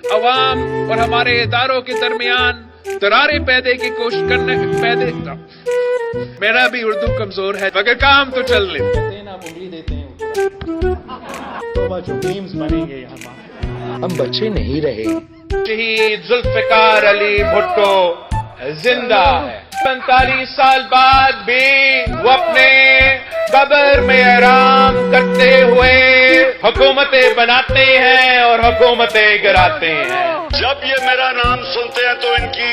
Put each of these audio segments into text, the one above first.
अवाम और हमारे इदारों के दरमियान दरारें पैदे की कोशिश करने मेरा भी उर्दू कमजोर है मगर काम तो चल ले। आप उंगली देते हैं तो जो मीम्स बनेंगे यहाँ हम बच्चे नहीं रहे। शहीद जुल्फिकार अली भुट्टो जिंदा है। 45 साल बाद भी वो अपने कब्र में आराम करते हुए हुकूमतें बनाते हैं और हुकूमतें गिराते हैं। जब ये मेरा नाम सुनते हैं तो इनकी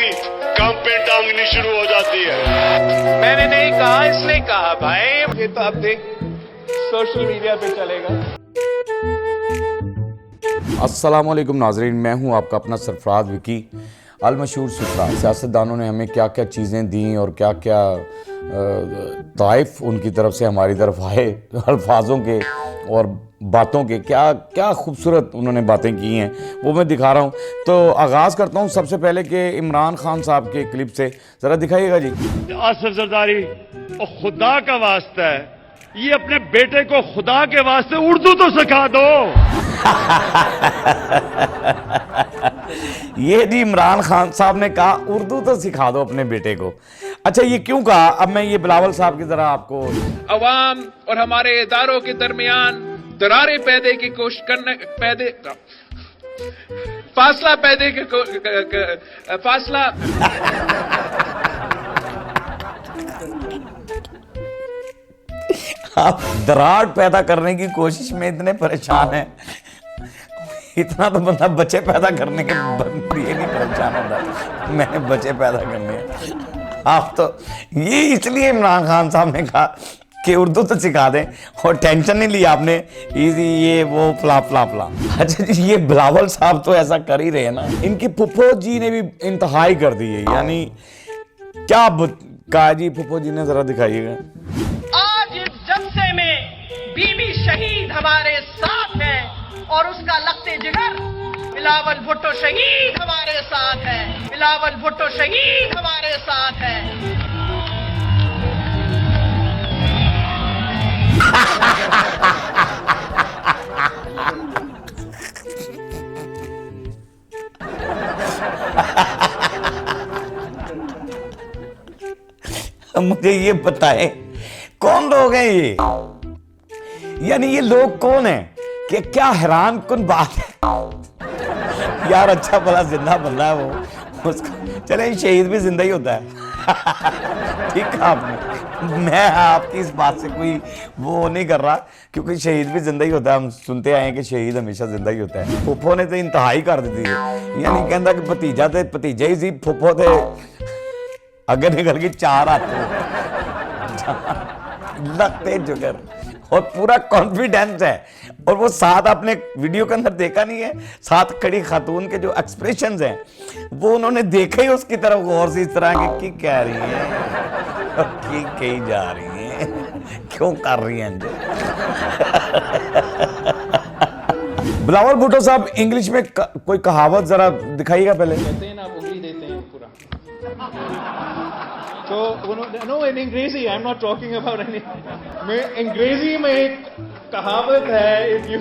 कांपे टांगनी शुरू हो जाती है। मैंने नहीं कहा, इसने कहा भाई। ये तो आप देख सोशल मीडिया पे चलेगा। अस्सलाम वालेकुम नाजरीन, मैं हूं आपका अपना सरफराज विकी अल मशहूर सुपरा। सियासतदानों ने हमें क्या क्या चीज़ें दी और क्या क्या ताइफ उनकी तरफ से हमारी तरफ आए अल्फाजों के और बातों के, क्या क्या खूबसूरत उन्होंने बातें की हैं वो मैं दिखा रहा हूं। तो आगाज़ करता हूं सबसे पहले कि इमरान खान साहब के क्लिप से, ज़रा दिखाइएगा जी। आसिफ जरदारी और खुदा का वास्ता है, ये अपने बेटे को खुदा के वास्ते उर्दू तो सिखा दो। ये जी इमरान खान साहब ने कहा उर्दू तो सिखा दो अपने बेटे को। अच्छा, ये क्यों कहा? अब मैं ये बिलावल साहब की जरा आपको। अवाम और हमारे इदारों के दरमियान दरारें पैदे की कोशिश करने फासला पैदे के फासला आप दरार पैदा करने की कोशिश में इतने परेशान हैं, इतना तो बंदा बच्चे पैदा करने के लिए नहीं परेशान होता। मैंने बच्चे पैदा करने हैं। आप तो ये इसलिए इमरान खान साहब ने कहा कि उर्दू तो सिखा दें और टेंशन नहीं ली आपने, इजी ये वो फला फला फला। अच्छा जी, ये बिलावल साहब तो ऐसा कर ही रहे हैं ना। इनकी फुफ्फो जी ने भी इंतहाई कर दी है, यानी क्या कहा जी फुफ्फो जी ने, जरा दिखाइएगा। आज इस जलसे में बीबी शहीद हमारे साथ है और उसका लगते जिगर बिलावल भुट्टो शहीद हमारे साथ है। बिलावल भुट्टो शहीद हमारे साथ है। मुझे ये बताएं कौन लोग हैं ये, यानी ये लोग कौन हैं? कि क्या हैरान कुन बात है यार। अच्छा भला जिंदा बंदा है वो, उसको चले शहीद भी जिंदा ही होता है। ठीक है आपने, मैं आपकी इस बात से कोई वो नहीं कर रहा, क्योंकि शहीद भी जिंदा ही होता है। हम सुनते आए हैं कि शहीद हमेशा जिंदा ही होता है। फुफ्फो ने तो इंतहाई कर दी थी, यानी कहता कि भतीजा थे, भतीजे ही सी, फुफ्फो थे अगर निकल के चार आते लगते जुगर और पूरा कॉन्फिडेंस है। और वो साथ आपने वीडियो के अंदर देखा नहीं है, साथ खड़ी खातून के जो एक्सप्रेशंस हैं वो उन्होंने देखे ही उसकी तरफ गौर से, इस तरह के की कह रही हैं, की कही जा रही हैं, क्यों कर रही हैं। बिलावल भुट्टो साहब, इंग्लिश में कोई कहावत जरा दिखाइएगा पहले। कहते हैं आप उंगली देते हैं पूरा। तो no, in Angrezi, I am not talking about any. मैं अंग्रेजी में एक कहावत है, if you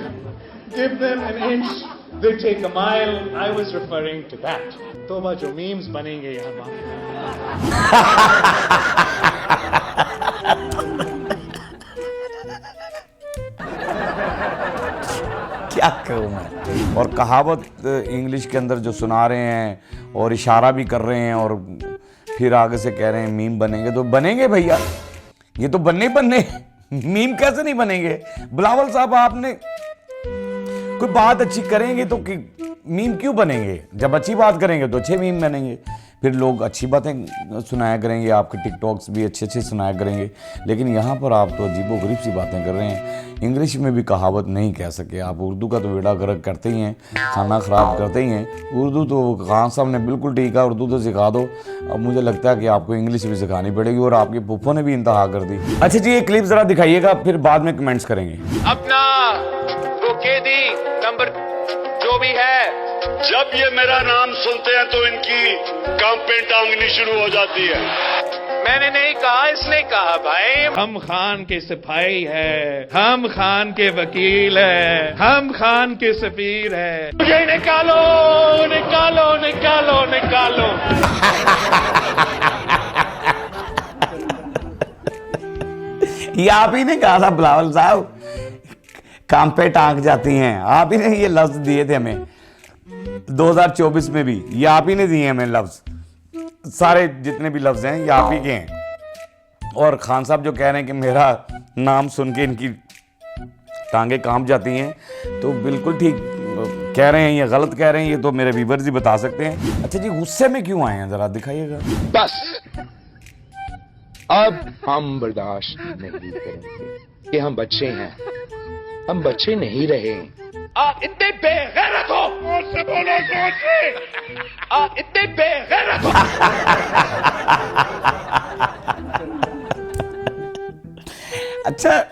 give them an inch they take a mile. I was referring to that. तो जो मीम्स बनेंगे यहाँ क्या कहूँ मैं। और कहावत इंग्लिश के अंदर जो सुना रहे हैं और इशारा भी कर रहे हैं और फिर आगे से कह रहे हैं मीम बनेंगे, तो बनेंगे भैया, ये तो बनने मीम कैसे नहीं बनेंगे? बिलावल साहब, आपने कोई बात अच्छी करेंगे तो मीम क्यों बनेंगे? जब अच्छी बात करेंगे तो अच्छे मीम बनेंगे, फिर लोग अच्छी बातें सुनाया करेंगे, आपके टिकटॉक्स भी अच्छे अच्छे सुनाया करेंगे। लेकिन यहाँ पर आप तो अजीबोगरीब सी बातें कर रहे हैं। इंग्लिश में भी कहावत नहीं कह सके आप, उर्दू का तो बेड़ा गर्क करते ही हैं, खाना ख़राब करते ही हैं। उर्दू तो खान साहब ने बिल्कुल ठीक है, उर्दू तो सिखा दो। अब मुझे लगता है कि आपको इंग्लिश भी सिखानी पड़ेगी, और आपकी फुफ्फो ने भी इंतहा कर दी। अच्छा जी, ये क्लिप ज़रा दिखाइएगा, फिर बाद में कमेंट्स करेंगे। अपना वो कैदी नंबर जो भी है, जब ये मेरा नाम सुनते हैं तो इनकी कांपे टांगनी शुरू हो जाती है। मैंने नहीं कहा, इसने कहा भाई। हम खान के सिपाही है, हम खान के वकील है, हम खान के सफीर है। मुझे निकालो, निकालो निकालो निकालो। ये आप ही ने कहा था बिलावल साहब, काम पे टांग जाती हैं, आप ही ने ये लफ्ज दिए थे हमें 2024 में भी, ये आप ही ने दिए हमें लफ्ज, सारे जितने भी लफ्ज हैं ये आप ही के हैं। और खान साहब जो कह रहे हैं कि मेरा नाम सुन के इनकी टांगे कांप जाती हैं, तो बिल्कुल ठीक कह रहे हैं, ये गलत कह रहे हैं, ये तो मेरे व्यूअर्स ही बता सकते हैं। अच्छा जी, गुस्से में क्यों आए हैं, जरा दिखाइएगा। बस अब हम बर्दाश्त नहीं करेंगे कि हम बच्चे हैं, हम बच्चे नहीं रहे। आप इतने बेगैरत हो, मुझसे बोलो मुझसे, आप इतने बेगैरत हो। अच्छा,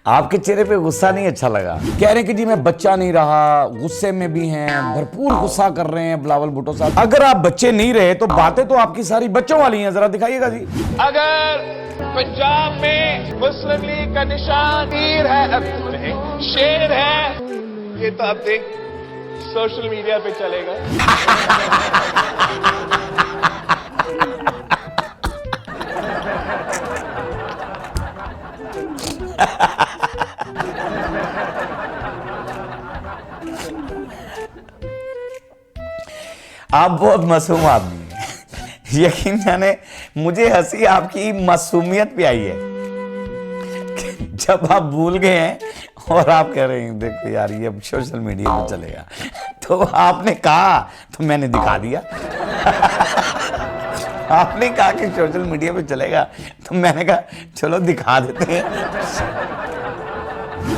आपके चेहरे पे गुस्सा नहीं अच्छा लगा, कह रहे हैं कि जी मैं बच्चा नहीं रहा, गुस्से में भी हैं, भरपूर गुस्सा कर रहे हैं बिलावल भुट्टो साहब। अगर आप बच्चे नहीं रहे तो बातें तो आपकी सारी बच्चों वाली हैं, जरा दिखाइएगा जी। अगर पंजाब में मुस्लिम लीग का निशान तीर है, अब शेर है, ये तो आप देख सोशल मीडिया पे चलेगा। आप बहुत मासूम आदमी हैं, यकीन जाने मुझे हंसी आपकी मासूमियत पे आई है, जब आप भूल गए हैं और आप कह रहे हैं देखो यार ये अब सोशल मीडिया पे चलेगा, तो आपने कहा तो मैंने दिखा दिया। आपने कहा कि सोशल मीडिया पे चलेगा, तो मैंने कहा चलो दिखा देते हैं।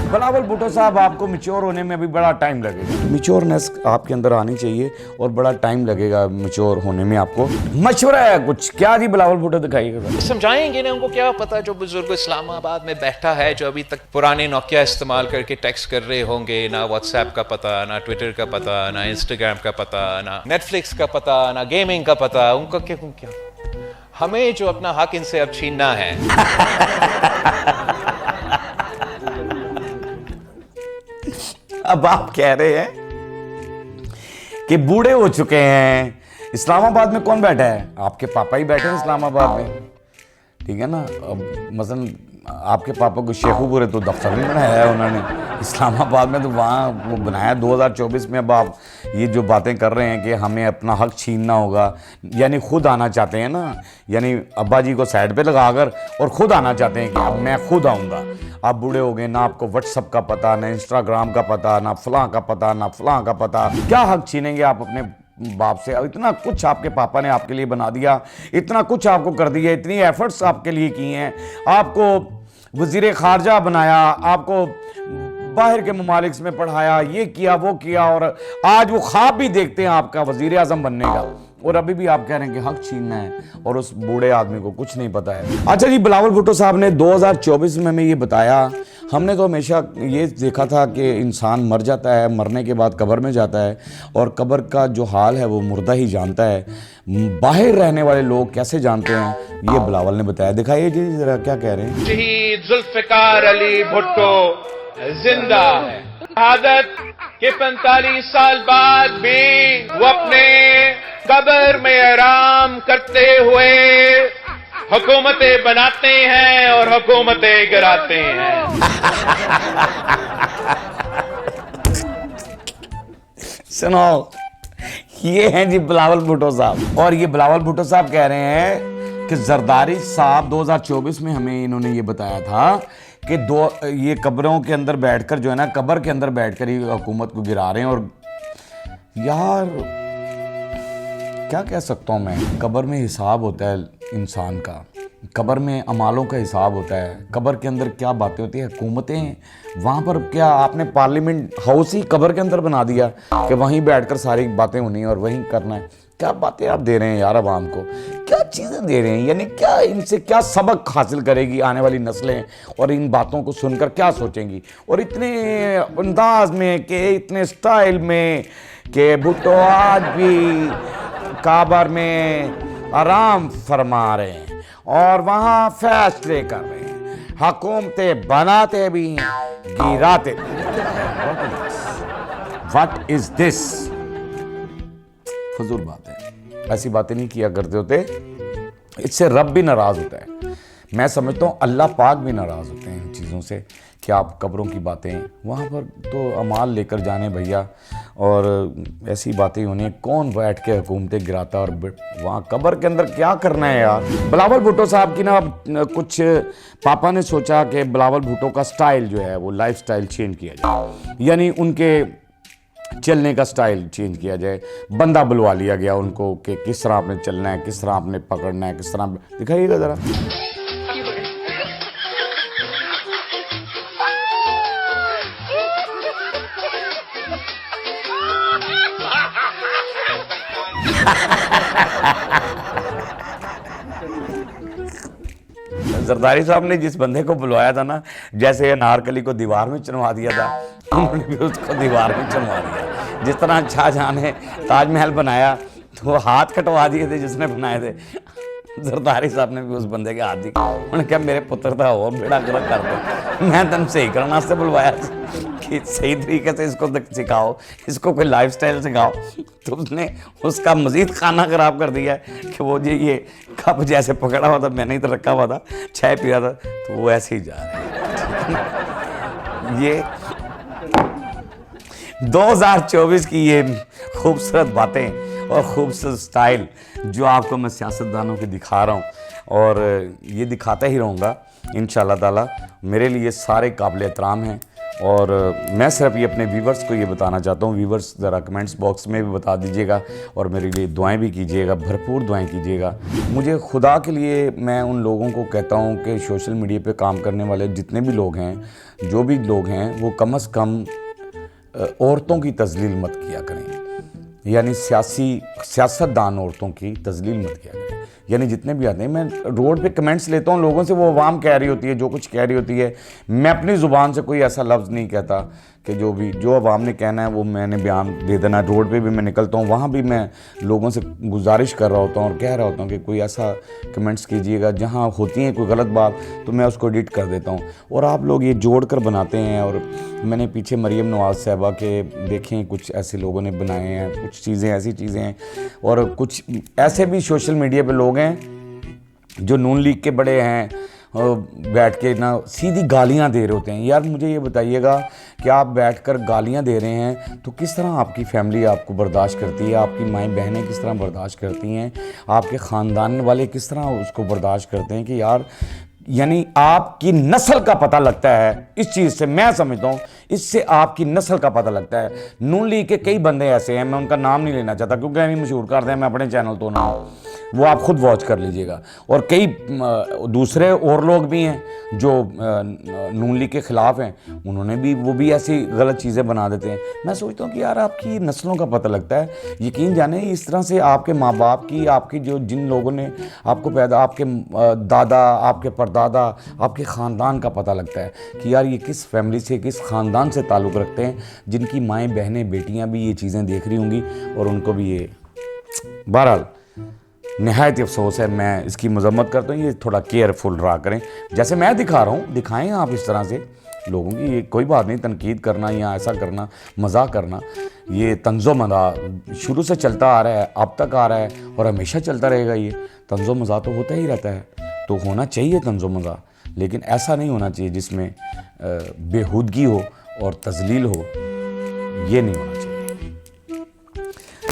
बिलावल भुट्टो साहब, आपको मैच्योर होने में अभी बड़ा टाइम लगेगा, मैच्योरनेस आपके अंदर आनी चाहिए और बड़ा टाइम लगेगा मैच्योर होने में। आपको मशवरा है कुछ क्या जी बिलावल भुट्टो, दिखाइएगा। समझाएंगे ना उनको, क्या पता जो बुजुर्ग इस्लामाबाद में बैठा है, जो अभी तक पुराने नोकिया इस्तेमाल करके टेक्स्ट कर रहे होंगे, ना व्हाट्सएप का पता, ना ट्विटर का पता, ना इंस्टाग्राम का पता, ना नेटफ्लिक्स का पता, ना गेमिंग का पता, उनका क्या हमें जो अपना हक इनसे अब छीनना है। अब आप कह रहे हैं कि बूढ़े हो चुके हैं, इस्लामाबाद में कौन बैठा है, आपके पापा ही बैठे हैं इस्लामाबाद में, ठीक है ना। अब मसलन आपके पापा को शेखुपुरे तो दफ्तर नहीं बनाया है उन्होंने, इस्लामाबाद में तो वहाँ वो बनाया 2024 में। अब आप ये जो बातें कर रहे हैं कि हमें अपना हक छीनना होगा, यानी खुद आना चाहते हैं ना, यानी अब्बा जी को साइड पे लगाकर और खुद आना चाहते हैं कि अब मैं खुद आऊँगा। आप बूढ़े हो गए, ना आपको व्हाट्सअप का पता, ना इंस्टाग्राम का पता, ना फलां का पता, ना फलां का पता, क्या हक छीनेंगे आप अपने बाप से। इतना कुछ आपके पापा ने आपके लिए बना दिया, इतना कुछ आपको कर दिया, इतनी एफर्ट्स आपके लिए की हैं, आपको वजीर खारजा बनाया, आपको बाहर के ममालिक में पढ़ाया, ये किया वो किया, और आज वो ख्वाब भी देखते हैं आपका वजीर आजम बनने का, और अभी भी आप कह रहे हैं कि हक छीनना है, और उस बूढ़े आदमी को कुछ नहीं पता है। अच्छा जी, बिलावल भुट्टो साहब ने 2024 में हमें ये बताया, हमने तो हमेशा ये देखा था कि इंसान मर जाता है, मरने के बाद कब्र में जाता है, और कब्र का जो हाल है वो मुर्दा ही जानता है, बाहर रहने वाले लोग कैसे जानते हैं, ये बिलावल ने बताया। दिखाइए जी जरा क्या कह रहे हैं। शहीद जुल्फिकार अली भुट्टो जिंदा है। शहादत के 45 साल बाद भी वो अपने कब्र में आराम करते हुए हुकूमतें बनाते हैं और हुकूमतें गिराते हैं। सुनो, ये हैं जी बिलावल भुट्टो साहब, और ये बिलावल भुट्टो साहब कह रहे हैं कि जरदारी साहब 2024 में हमें इन्होंने ये बताया था कि ये कब्रों के अंदर बैठकर जो है ना, कब्र के अंदर बैठकर ही हुकूमत को गिरा रहे हैं। और यार क्या कह सकता हूँ मैं, कब्र में हिसाब होता है इंसान का, कब्र में अमालों का हिसाब होता है, कब्र के अंदर क्या बातें होती है, हुकूमतें वहाँ पर, क्या आपने पार्लियामेंट हाउस ही कब्र के अंदर बना दिया कि वहीं बैठकर सारी बातें होनी है और वहीं करना है। क्या बातें आप दे रहे हैं यार आवाम को, क्या चीज़ें दे रहे हैं, यानी क्या इनसे क्या सबक हासिल करेगी आने वाली नस्लें, और इन बातों को सुनकर क्या सोचेंगी, और इतने अंदाज में कि इतने स्टाइल में कि भुट्टो आज भी काबर में आराम फरमा रहे हैं और वहाँ फैसले कर रहे हैं, हुकूमतें बनाते भी हैं, गिराते भी। What is this? फजूल बात है, ऐसी बातें नहीं किया करते होते, इससे रब भी नाराज़ होता है। मैं समझता हूँ अल्लाह पाक भी नाराज़ होते हैं इन चीज़ों से कि आप कब्रों की बातें, वहाँ पर तो अमाल लेकर जाने भैया, और ऐसी बातें होनी, कौन बैठ के हुकूमतें गिराता और वहाँ कब्र के अंदर क्या करना है यार। बिलावल भुट्टो साहब की ना कुछ पापा ने सोचा कि बिलावल भुट्टो का स्टाइल जो है वो लाइफ स्टाइल चेंज किया जाए, यानी उनके चलने का स्टाइल चेंज किया जाए। बंदा बुलवा लिया गया उनको कि किस तरह आपने चलना है, किस तरह आपने पकड़ना है, किस तरह, दिखाइएगा ज़रा। जरदारी साहब ने जिस बंदे को बुलवाया था ना, जैसे अनारकली को दीवार में चुनवा दिया था, उन्होंने भी उसको दीवार में चुनवा दिया। जिस तरह शाहजहां ने ताजमहल बनाया तो वो हाथ कटवा दिए थे जिसने बनाए थे, जरदारी साहब ने भी उस बंदे के हाथ दिए। उन्होंने कहा मेरे पुत्र था और बेड़ा गर्क कर दो, मैं तुम सही करना से बुलवाया कि सही तरीके से इसको सिखाओ, इसको कोई लाइफस्टाइल सिखाओ, तो उसने उसका मजीद खाना खराब कर दिया है कि वो जी ये कप जैसे पकड़ा हुआ था, मैंने ही तो रखा हुआ था, चाय पिया था, तो वो ऐसे ही जा रहे हैं। ये 2024 की ये खूबसूरत बातें और खूबसूरत स्टाइल जो आपको मैं सियासतदानों के दिखा रहा हूँ, और ये दिखाता ही रहूँगा इंशाअल्लाह ताला। मेरे लिए सारे काबिल एहतराम हैं, और मैं सिर्फ ये अपने व्यूवर्स को ये बताना चाहता हूँ, व्यूवर्स ज़रा कमेंट्स बॉक्स में भी बता दीजिएगा और मेरे लिए दुआएं भी कीजिएगा, भरपूर दुआएं कीजिएगा। मुझे खुदा के लिए मैं उन लोगों को कहता हूँ कि सोशल मीडिया पे काम करने वाले जितने भी लोग हैं, जो भी लोग हैं, वो कम से कम औरतों की तजलील मत किया करें, यानी सियासतदान औरतों की तजलील मत किया करें। यानी जितने भी आते हैं, मैं रोड पे कमेंट्स लेता हूँ लोगों से, वो आवाम कह रही होती है जो कुछ कह रही होती है, मैं अपनी ज़ुबान से कोई ऐसा लफ्ज़ नहीं कहता कि जो आवाम ने कहना है वो मैंने बयान दे देना। रोड पे भी मैं निकलता हूँ, वहाँ भी मैं लोगों से गुजारिश कर रहा होता हूँ और कह रहा होता हूँ कि कोई ऐसा कमेंट्स कीजिएगा, जहाँ होती है कोई गलत बात तो मैं उसको एडिट कर देता हूँ, और आप लोग ये जोड़ कर बनाते हैं। और मैंने पीछे मरियम नवाज़ साहबा के देखें, कुछ ऐसे लोगों ने बनाए हैं, कुछ चीज़ें ऐसी चीज़ें हैं, और कुछ ऐसे भी सोशल मीडिया पे लोग हैं जो नून लीग के बड़े हैं, बैठ के ना सीधी गालियां दे रहे होते हैं। यार मुझे ये बताइएगा कि आप बैठकर गालियां दे रहे हैं तो किस तरह आपकी फैमिली आपको बर्दाश्त करती है, आपकी माएँ बहनें किस तरह बर्दाश्त करती हैं, आपके ख़ानदान वाले किस तरह उसको बर्दाश्त करते हैं। कि यार यानी आपकी नस्ल का पता लगता है इस चीज़ से, मैं समझता हूँ इससे आपकी नस्ल का पता लगता है। नून लीग के कई बंदे ऐसे हैं, मैं उनका नाम नहीं लेना चाहता क्योंकि अभी मशहूर कर दें मैं अपने चैनल तो ना, वो आप खुद वॉच कर लीजिएगा। और कई दूसरे और लोग भी हैं जो नून लीग के ख़िलाफ़ हैं, उन्होंने भी वो भी ऐसी गलत चीज़ें बना देते हैं। मैं सोचता हूँ कि यार आपकी नस्लों का पता लगता है। यकीन जाने इस तरह से आपके माँ बाप की, आपकी जो जिन लोगों ने आपको पैदा, आपके दादा, आपके परदादा, आपके ख़ानदान का पता लगता है कि यार ये किस फैमिली से, किस ख़ानदान से ताल्लुक़ रखते हैं, जिनकी माएँ बहनें बेटियाँ भी ये चीज़ें देख रही होंगी और उनको भी ये। बहरहाल नहायत अफसोस है, मैं इसकी मजम्मत करता हूँ, ये थोड़ा केयरफुल रहा करें। जैसे मैं दिखा रहा हूँ दिखाएं आप इस तरह से लोगों की, ये कोई बात नहीं। तनकीद करना या ऐसा करना, मजाक करना, ये तंज़ो मज़ाक शुरू से चलता आ रहा है, अब तक आ रहा है और हमेशा चलता रहेगा। ये तंज़ो मज़ाक तो होता ही रहता है, तो होना चाहिए तंज़ो मज़ाक, लेकिन ऐसा नहीं होना चाहिए जिसमें बेहूदगी हो और तजलील हो, ये नहीं होना चाहिए।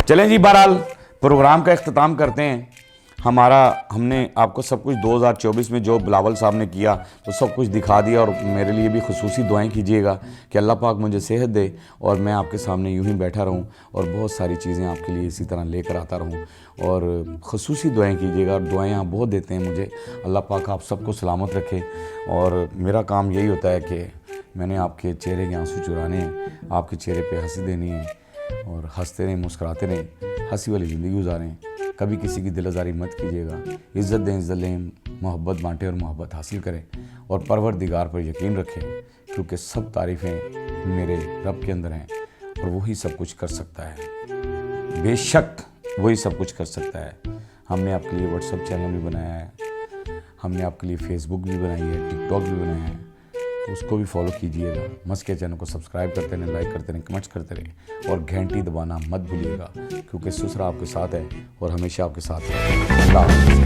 चलें जी, बहरहाल प्रोग्राम का इख्तिताम करते हैं। हमने आपको सब कुछ 2024 में जो बिलावल साहब ने किया तो सब कुछ दिखा दिया, और मेरे लिए भी खुसूसी दुआएं कीजिएगा कि अल्लाह पाक मुझे सेहत दे और मैं आपके सामने यूं ही बैठा रहूं और बहुत सारी चीज़ें आपके लिए इसी तरह लेकर आता रहूं, और खुसूसी दुआएं कीजिएगा। और दुआएं आप बहुत देते हैं मुझे, अल्लाह पाक आप सबको सलामत रखे। और मेरा काम यही होता है कि मैंने आपके चेहरे के आंसू चुराने हैं, आपके चेहरे पर हंसी देनी है, और हंसते रहें, मुस्कुराते रहें, हंसी वाली ज़िंदगी गुजारें। कभी किसी की दिल आज़ारी मत कीजिएगा, इज़्ज़त दें, इज़्ज़त लें, मोहब्बत बांटें और मोहब्बत हासिल करें, और परवरदिगार पर यकीन रखें, क्योंकि सब तारीफ़ें मेरे रब के अंदर हैं और वही सब कुछ कर सकता है। बेशक वही सब कुछ कर सकता है। हमने आपके लिए व्हाट्सएप चैनल भी बनाया है, हमने आपके लिए फेसबुक भी बनाई है, टिकटॉक भी बनाया है, उसको भी फॉलो कीजिएगा। मस्त के चैनल को सब्सक्राइब करते रहें, लाइक करते रहें, कमेंट्स करते रहें और घंटी दबाना मत भूलिएगा, क्योंकि सुसरा आपके साथ है और हमेशा आपके साथ है। अल्लाह हाफ़िज़।